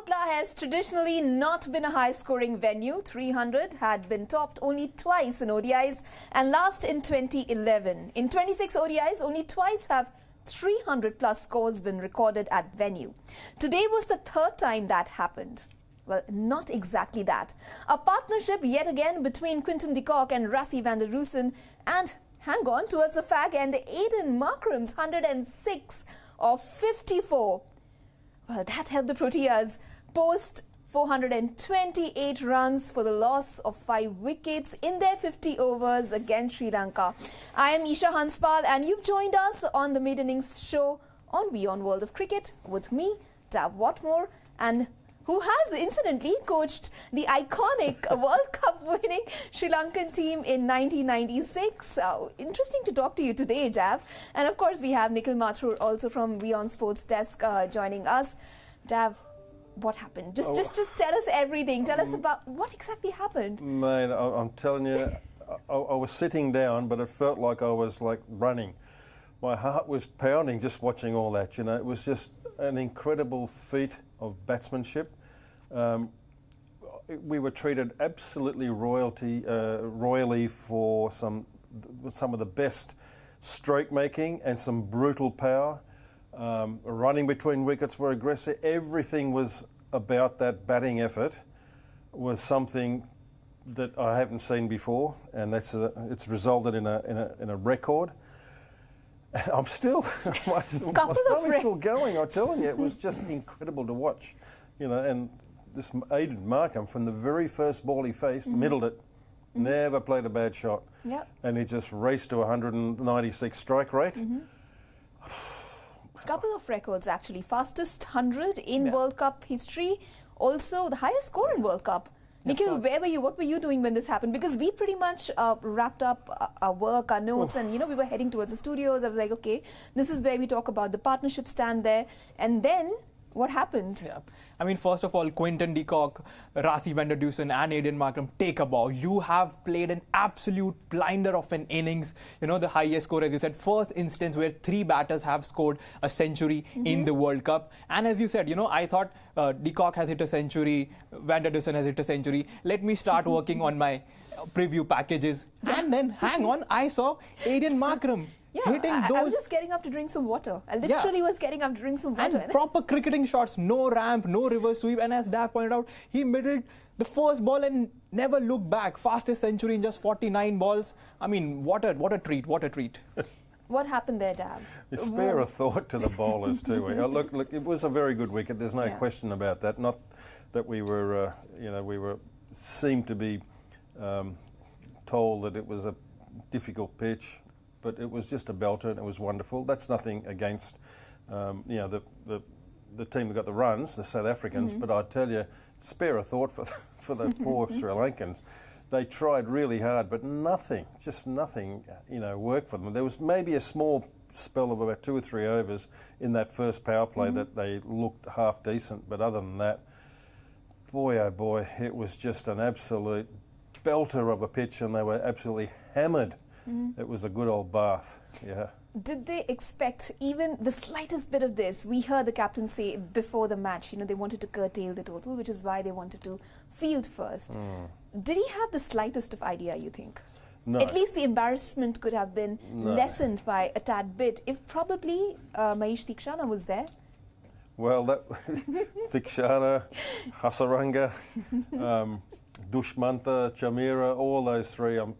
Kotla has traditionally not been a high-scoring venue. 300 had been topped only twice in ODIs and last in 2011. In 26 ODIs, only twice have 300-plus scores been recorded at venue. Today was the third time that happened. Well, not exactly that. A partnership yet again between Quinton de Kock and Rassie van der Dussen, and hang on towards the fag end, Dussen and Markram's 106 of 54. Well, that helped the Proteas post 428 runs for the loss of 5 wickets in their 50 overs against Sri Lanka. I am Isha Hanspal and you've joined us on the Mid Innings show on WION World of Cricket with me, Tab Watmore, and who has incidentally coached the iconic World Cup winning Sri Lankan team in 1996. Interesting to talk to you today, Jav. And of course, we have Nikhil Mathur also from WION Sports Desk joining us. Jav, what happened? Just tell us everything. Tell us about what exactly happened. Mate, I'm telling you, I was sitting down, but it felt like I was like running. My heart was pounding just watching all that. You know, it was just an incredible feat of batsmanship. We were treated absolutely royally for some of the best stroke making and some brutal power. Running between wickets were aggressive. Everything was about that batting effort was something that I haven't seen before, and it's resulted in a record. I'm still, my stomach's still going. I'm telling you, it was just incredible to watch, you know. And this Dussen Markram, from the very first ball he faced, middled it, never played a bad shot, and he just raced to 196 strike rate. Couple of records actually: fastest 100 in World Cup history, also the highest score in World Cup. Nikhil, where were you? What were you doing when this happened? Because we pretty much wrapped up our work, our notes, and we were heading towards the studios. I was like, okay, this is where we talk about the partnership stand there. And then what happened? Yeah. I mean, first of all, Quinton de Kock, Rassie van der Dussen and Dussen Markram, take a bow. You have played an absolute blinder of an innings. You know, the highest score, as you said, first instance where 3 batters have scored a century in the World Cup. And as you said, I thought de Kock has hit a century, van der Dussen has hit a century. Let me start working on my preview packages. And then, hang on, I saw Dussen Markram. I was just getting up to drink some water. I literally was getting up to drink some water. And proper cricketing shots, no ramp, no reverse sweep. And as Dav pointed out, he middled the first ball and never looked back. Fastest century in just 49 balls. I mean, what a treat, what a treat. What happened there, Dav? You spare a thought to the bowlers too. Look, it was a very good wicket. There's no question about that. Not that we were, seemed to be told that it was a difficult pitch. But it was just a belter and it was wonderful. That's nothing against, the team that got the runs, the South Africans. But I tell you, spare a thought for the poor Sri Lankans. They tried really hard, but nothing worked for them. There was maybe a small spell of about 2 or 3 overs in that first power play that they looked half decent. But other than that, boy, oh boy, it was just an absolute belter of a pitch, and they were absolutely hammered. It was a good old bath, Did they expect even the slightest bit of this? We heard the captain say before the match, they wanted to curtail the total, which is why they wanted to field first. Did he have the slightest of idea, you think? No. At least the embarrassment could have been lessened by a tad bit if probably Mahesh Theekshana was there. Well, that Theekshana, Hasaranga, Dushmantha, Chamira, all those 3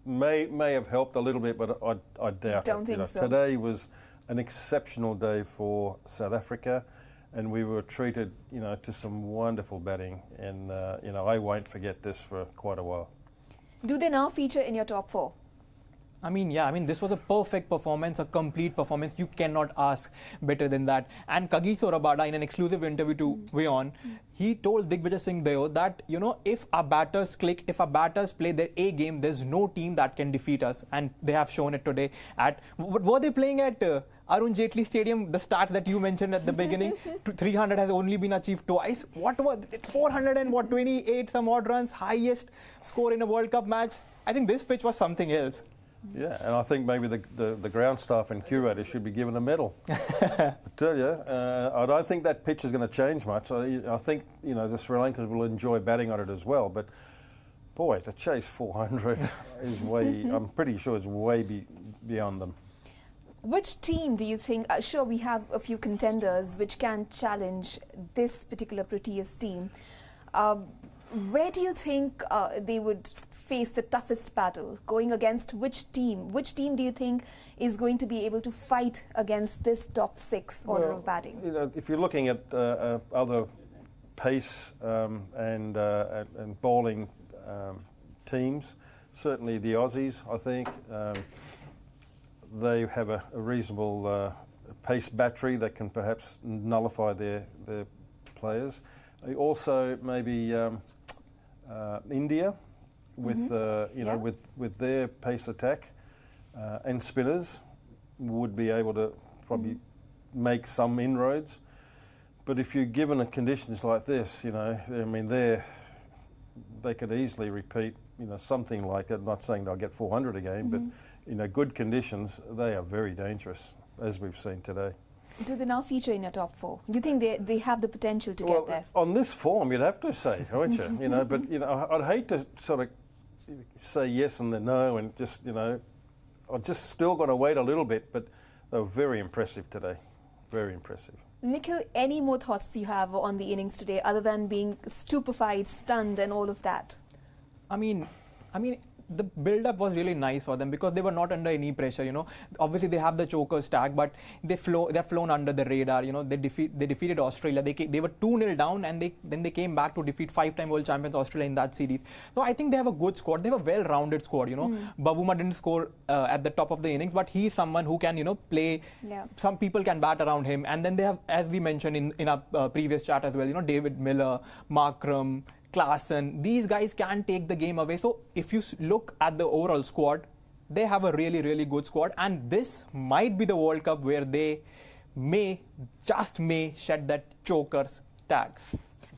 may have helped a little bit, but I doubt it. Don't think so. Today was an exceptional day for South Africa, and we were treated, to some wonderful batting, and I won't forget this for quite a while. Do they now feature in your top 4? I mean, this was a perfect performance, a complete performance. You cannot ask better than that. And Kagiso Rabada, in an exclusive interview to WION, he told Digvijay Singh Deo that, if our batters click, if our batters play their A game, there's no team that can defeat us. And they have shown it today. Were they playing at Arun Jaitley Stadium, the start that you mentioned at the beginning? 300 has only been achieved twice. What was it? 428 some odd runs, highest score in a World Cup match. I think this pitch was something else. Yeah, and I think maybe the ground staff and curators should be given a medal. I tell you, I don't think that pitch is going to change much. I think, you know, the Sri Lankans will enjoy batting on it as well, but boy, to chase 400 is way, I'm pretty sure it's way beyond them. Which team do you think, sure we have a few contenders which can challenge this particular Proteas team. Where do you think they would face the toughest battle? Going against which team? Which team do you think is going to be able to fight against this top 6 order of batting? You know, if you're looking at other pace and bowling teams, certainly the Aussies, I think. They have a reasonable pace battery that can perhaps nullify their players. Also, maybe India, with with their pace attack and spinners, would be able to probably make some inroads. But if you're given conditions like this, you know, I mean, they could easily repeat, you know, something like that. I'm not saying they'll get 400 a game, but you know, good conditions, they are very dangerous, as we've seen today. Do they now feature in your top 4? Do you think they have the potential to get there? On this form, you'd have to say, wouldn't you? You know, but you know, I'd hate to sort of say yes and then no, and just, you know, I'm just still going to wait a little bit. But they were very impressive today, very impressive. Nikhil, any more thoughts you have on the innings today, other than being stupefied, stunned, and all of that? I mean, the build-up was really nice for them because they were not under any pressure. You know, obviously they have the chokers tag, but they're flown under the radar. You know, they defeated Australia. They were 2-0 down, and then they came back to defeat 5-time world champions Australia in that series. So I think they have a good squad. They have a well-rounded squad. You know, Bavuma didn't score at the top of the innings, but he's someone who can, you know, play. Yeah. Some people can bat around him, and then they have, as we mentioned in our previous chat as well, you know, David Miller, Markram, Klaasen, these guys can take the game away. So if you look at the overall squad, they have a really, really good squad, and this might be the World Cup where they may shed that chokers tag.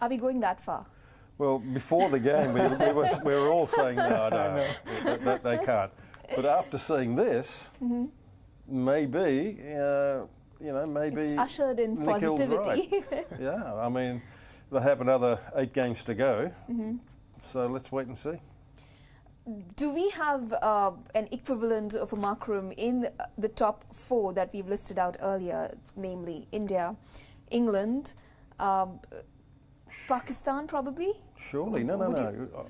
Are we going that far? Well, before the game, we were all saying no, they can't. But after seeing this, maybe, you know, maybe it's ushered in Nikhil's positivity. Right. Yeah, I mean, they have another 8 games to go, so let's wait and see. Do we have an equivalent of a Markram in the top 4 that we've listed out earlier, namely India, England, Pakistan probably? Surely, no.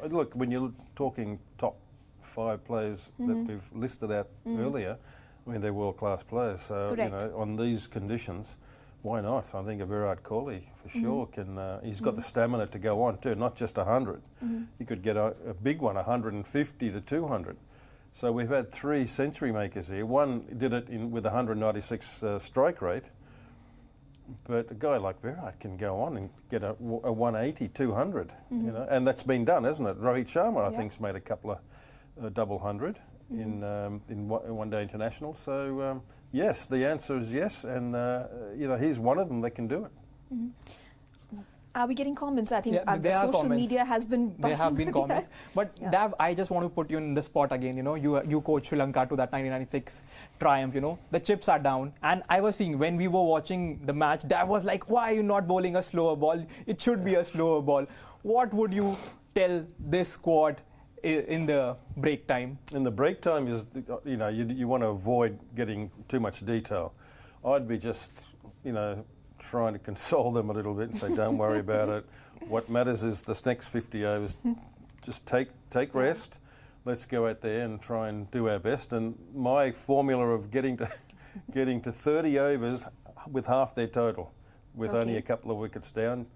Look, when you're talking top 5 players that we've listed out earlier, I mean, they're world-class players, so you know, on these conditions, why not? I think a Virat Kohli for sure can. He's got the stamina to go on too, not just 100. He could get a big one, 150 to 200. So we've had 3 century makers here. One did it with 196 strike rate, but a guy like Virat can go on and get a 180, 200. You know, and that's been done, hasn't it? Rohit Sharma, I think's made a couple of double 100 in one-day international. So. Yes, the answer is yes, and you know, he's one of them that can do it. Are we getting comments? I think social media has been buzzing. There have been comments. But Dav, I just want to put you in the spot again. You know, you coached Sri Lanka to that 1996 triumph. You know, the chips are down, and I was seeing when we were watching the match, Dav was like, "Why are you not bowling a slower ball? It should be a slower ball." What would you tell this squad in the break time? In the break time is, you know, you want to avoid getting too much detail. I'd be just, you know, trying to console them a little bit and say, don't worry about it. What matters is this next 50 overs. Just take rest. Let's go out there and try and do our best. And my formula of getting to 30 overs with half their total, with only a couple of wickets down.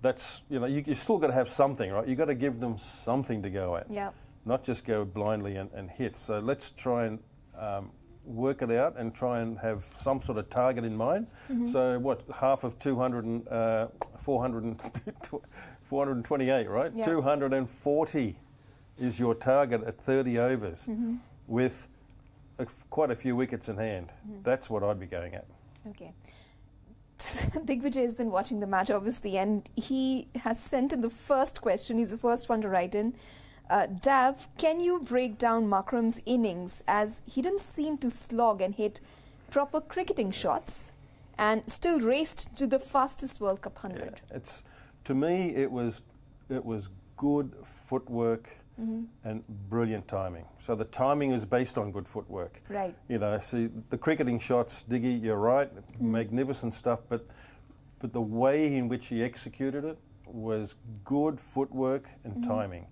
That's, you know, you still got to have something, right? You've got to give them something to go at, not just go blindly and hit. So let's try and work it out and try and have some sort of target in mind. So what, half of 428, right? 240 is your target at 30 overs with quite a few wickets in hand. That's what I'd be going at. Okay. Digvijay has been watching the match, obviously, and he has sent in the first question. He's the first one to write in. Dav, can you break down Markram's innings, as he didn't seem to slog and hit proper cricketing shots and still raced to the fastest World Cup 100? Yeah, to me, it was good footwork and brilliant timing. So the timing is based on good footwork. Right. You know, see the cricketing shots, Diggy, you're right, magnificent stuff, but the way in which he executed it was good footwork and timing.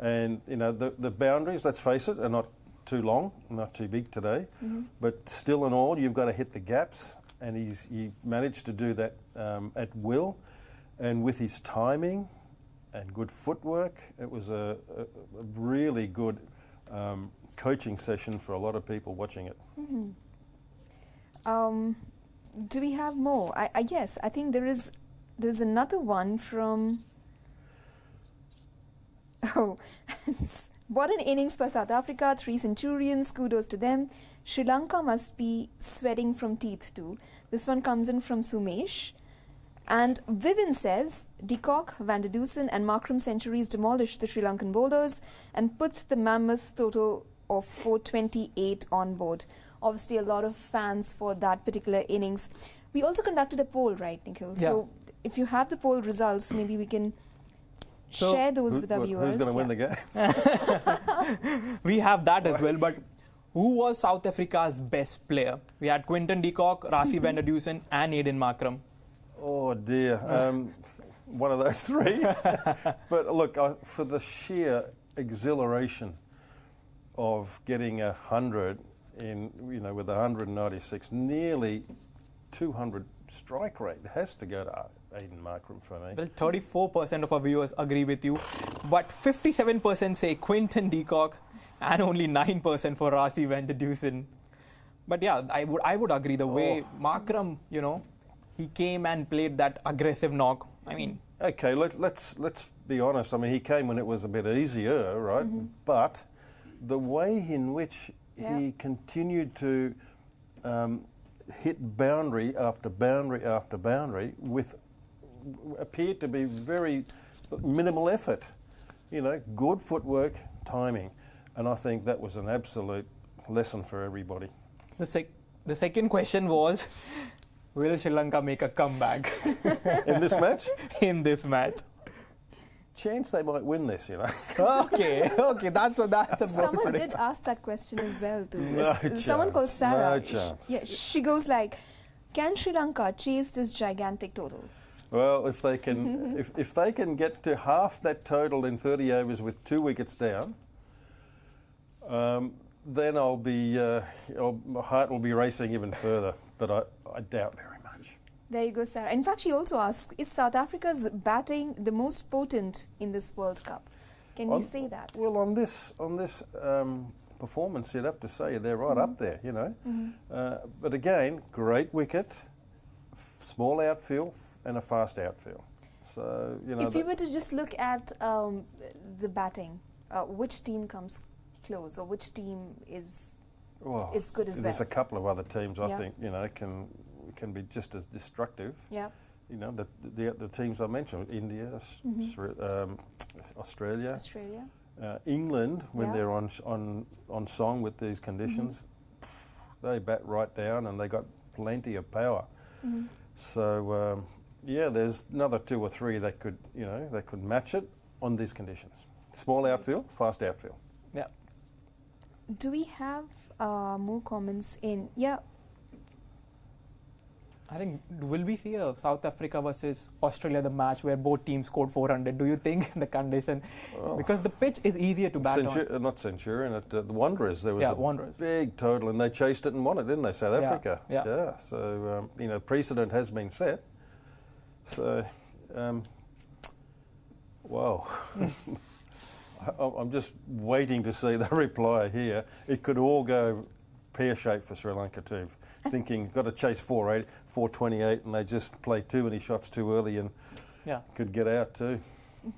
And you know, the boundaries, let's face it, are not too long, not too big today, but still in all, you've got to hit the gaps, and he managed to do that at will, and with his timing and good footwork, it was a really good coaching session for a lot of people watching it. Do we have more? Yes, I think there's another one from. Oh, what an innings for South Africa! 3 centurions, kudos to them. Sri Lanka must be sweating from teeth too. This one comes in from Sumesh. And Vivin says, de Kock, Van der Dussen and Markram centuries demolished the Sri Lankan bowlers and put the mammoth total of 428 on board. Obviously, a lot of fans for that particular innings. We also conducted a poll, right, Nikhil? Yeah. So if you have the poll results, maybe we can share those with our viewers. Who's going to win the game? We have that as well, but who was South Africa's best player? We had Quinton de Kock, Rassie van der Dussen and Aiden Markram. Oh dear, one of those three. But look, for the sheer exhilaration of getting 100 in, you know, with 196, nearly 200 strike rate, has to go to Aiden Markram for me. Well, 34% of our viewers agree with you, but 57% say Quinton de Kock and only 9% for Rassie van der Dussen. But yeah, I would agree the way Markram, you know, he came and played that aggressive knock. I mean, okay, let's be honest. I mean, he came when it was a bit easier, right? But the way in which he continued to hit boundary after boundary after boundary with appeared to be very minimal effort. You know, good footwork, timing, and I think that was an absolute lesson for everybody. The second question was, will Sri Lanka make a comeback in this match? In this match. Chance they might win this, you know. Okay, that's a Someone did ask that question as well too. No Someone chance, called Sarah. no chance. She goes like, can Sri Lanka chase this gigantic total? Well, if they can, if they can get to half that total in 30 overs with 2 wickets down, then I'll be, my heart will be racing even further. But I doubt very much. There you go, Sarah. In fact, she also asked, is South Africa's batting the most potent in this World Cup? Can we say that? Well, on this performance, you'd have to say they're right up there, you know. But again, great wicket, small outfield, and a fast outfield. So, you know. If you were to just look at the batting, which team comes close, or which team is good as well? There's a couple of other teams I think, you know, can be just as destructive. Yeah. You know, the teams I mentioned, India, Australia, England, when they're on song with these conditions, they bat right down and they got plenty of power. So there's another 2 or 3 that could, you know, that could match it on these conditions. Small outfield, fast outfield. Yeah. Do we have more comments in? Yeah. I think, will we see a South Africa versus Australia, the match where both teams scored 400? Do you think the condition, because the pitch is easier to bat on? Not Centurion, at the Wanderers. There was a Wanderers. big total, and they chased it and won it, didn't they, South Africa? Yeah. So, you know, precedent has been set. So, wow. I'm just waiting to see the reply here. It could all go pear-shaped for Sri Lanka too. Thinking, got to chase 428, and they just play too many shots too early and could get out too.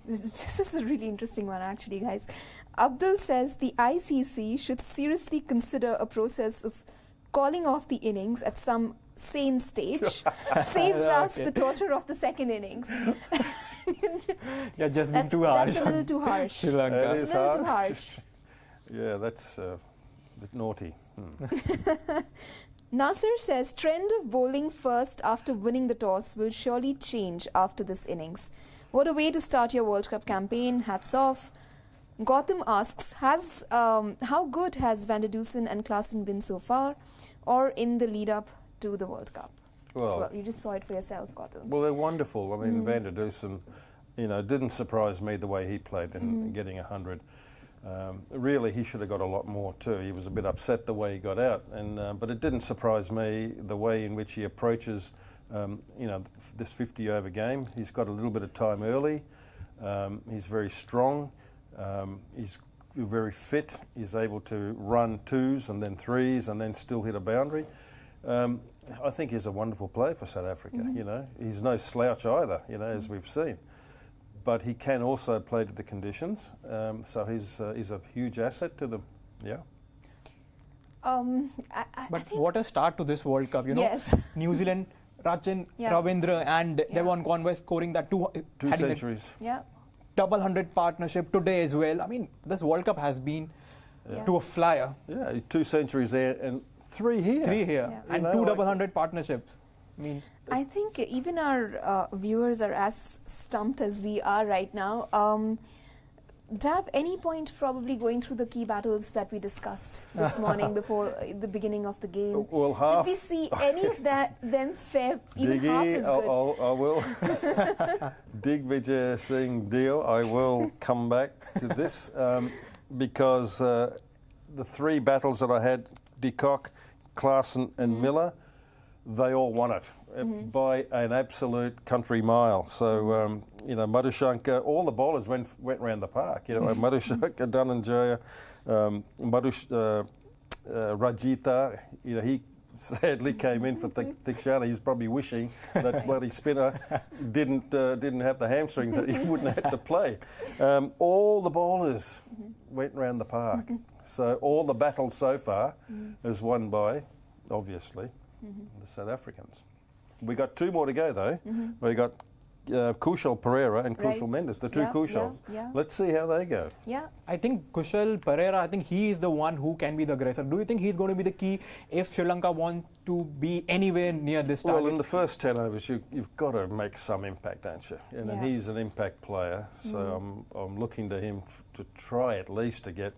This is a really interesting one, actually, guys. Abdul says the ICC should seriously consider a process of calling off the innings at some sane stage. Saves us the torture of the second innings. Yeah, just been too harsh. That's a little too harsh. Sri Lanka. That It's is a little too harsh. harsh. Yeah, that's a bit naughty. Nasser says, trend of bowling first after winning the toss will surely change after this innings. What a way to start your World Cup campaign. Hats off. Gautam asks, how good has Van der Dussen and Klaassen been so far, or in the lead up to the World Cup? Well, you just saw it for yourself, Gautam. Well, they're wonderful. I mean, Van der Dussen, didn't surprise me the way he played in getting 100. Really, he should have got a lot more too. He was a bit upset the way he got out, but it didn't surprise me the way in which he approaches, this 50-over game. He's got a little bit of time early. He's very strong. He's very fit. He's able to run twos and then threes and then still hit a boundary. I think he's a wonderful player for South Africa. He's no slouch either. As we've seen. But he can also play to the conditions, so he's a huge asset to them. Yeah. But what a start to this World Cup, Yes. New Zealand, Rachin, Ravindra and Devon Conway scoring that two centuries. Yeah. Double 100 partnership today as well. I mean, this World Cup has been to a flyer. Yeah, 2 centuries there and 3 here. 3 here and 2 double 100 partnerships. I think even our viewers are as stumped as we are right now. Dav, any point probably going through the key battles that we discussed this morning before the beginning of the game? Well, half. Did we see any of them fare even Diggy, half as good? I will. Digvijay Singh deal. I will come back to this because the 3 battles that I had, de Kock, Klaassen and Miller, they all won it by an absolute country mile. So, Madhushanka, all the bowlers went round the park. Madhushanka, Dhananjaya, Rajitha, he sadly came in for Thikshana. He's probably wishing that bloody spinner didn't have the hamstrings that he wouldn't have to play. All the bowlers went round the park. So all the battles so far is won by, obviously, the South Africans. We got 2 more to go though. We got Kushal Pereira and Kushal Mendes, the 2 Kushals. Let's see how they go. Yeah. I think Kushal Pereira, he is the one who can be the aggressor. Do you think he's going to be the key if Sri Lanka want to be anywhere near this target? Well, in the first 10 overs, you've got to make some impact, don't you? And he's an impact player, so I'm looking to him to try at least to get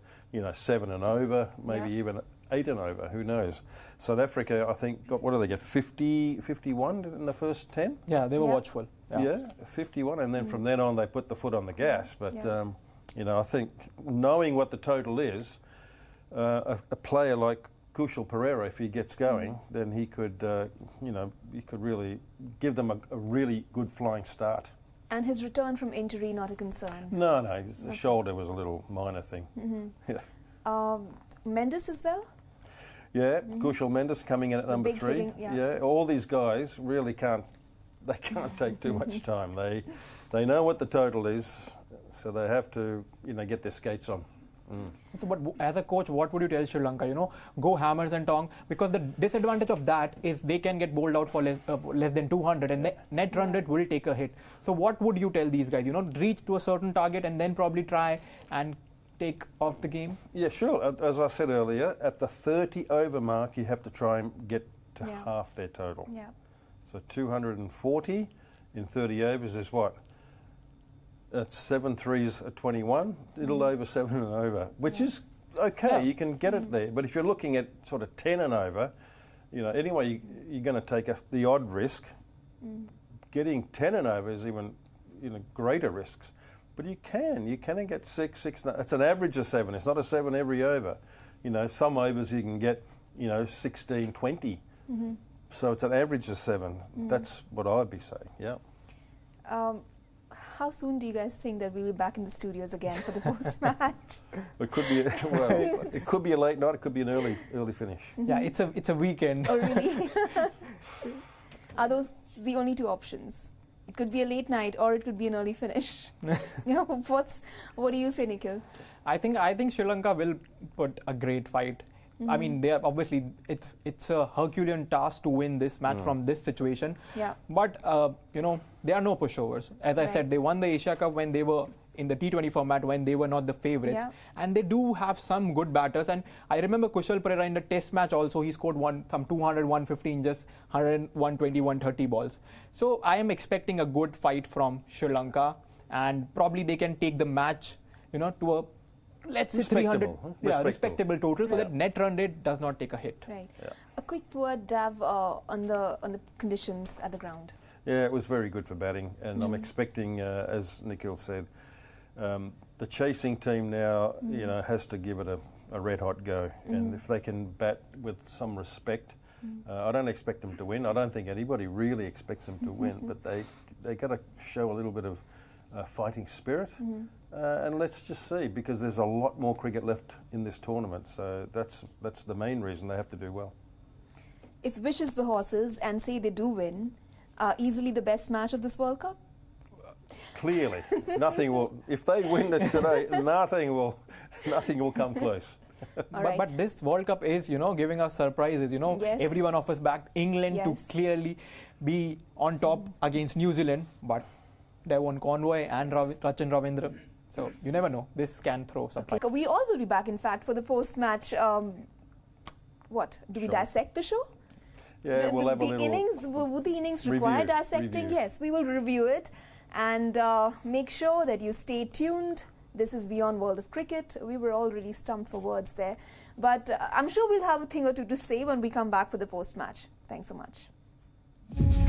7 and over, maybe even 8 and over, who knows. South Africa, I think, what do they get, 50, 51 in the first 10? Yeah, they were watchful. Yeah, 51, and then from then on they put the foot on the gas. But, I think knowing what the total is, a player like Kushal Pereira, if he gets going, then he could, he could really give them a really good flying start. And his return from injury, not a concern? No, the shoulder was a little minor thing. Mendes as well? Yeah, Kushal Mendes coming in at number 3. Hitting, all these guys really can't take too much time. They know what the total is, so they have to get their skates on. So, but as a coach, what would you tell Sri Lanka? Go hammers and tong, because the disadvantage of that is they can get bowled out for less than 200, and the net run rate will take a hit. So what would you tell these guys? Reach to a certain target and then probably try and take off the game? Yeah, sure. As I said earlier, at the 30 over mark, you have to try and get to half their total. Yeah. So 240 in 30 overs is what? That's 7 threes at 21, little over 7 and over, which is okay. You can get it there. But if you're looking at sort of 10 and over, anyway, you're going to take the odd risk. Getting 10 and over is even greater risks. But you can get 6. It's an average of 7. It's not a 7 every over. Some overs you can get 16, 20. So it's an average of 7. That's what I'd be saying. Yeah. How soon do you guys think that we'll be back in the studios again for the post-match? It could be it could be a late night. It could be an early finish. Yeah, it's a weekend. Oh really? Are those the only 2 options? It could be a late night or it could be an early finish. What do you say, Nikhil? I think Sri Lanka will put a great fight. I mean, they are obviously it's a Herculean task to win this match from this situation. Yeah. But there are no pushovers. As I said, they won the Asia Cup when they were in the T20 format when they were not the favourites, and they do have some good batters. And I remember Kushal Perera in the Test match also, he scored some 200, 150 in just 100, 120, 130 balls. So I am expecting a good fight from Sri Lanka, and probably they can take the match, to a, let's say, 300, respectable total, so that net run rate does not take a hit. Right. Yeah. A quick word, Dav, on the conditions at the ground. Yeah, it was very good for batting, and I'm expecting, as Nikhil said, the chasing team now, has to give it a red hot go, and if they can bat with some respect, I don't expect them to win. I don't think anybody really expects them to win, but they got to show a little bit of fighting spirit, and let's just see, because there's a lot more cricket left in this tournament, so that's the main reason they have to do well. If wishes were horses and say they do win, easily the best match of this World Cup? Clearly, nothing will. If they win it today, nothing will come close. But this World Cup is, giving us surprises. Every one of us backed England to clearly be on top against New Zealand, but Devon Conway and Rachin Ravindra. So you never know. This can throw surprise. Okay, we all will be back, in fact, for the post-match. What? Do we dissect the show? Yeah, we'll have a little innings. Would the innings require dissecting? Review. Yes, we will review it. And make sure that you stay tuned. This is WION World of Cricket. We were all really stumped for words there. But I'm sure we'll have a thing or two to say when we come back for the post-match. Thanks so much.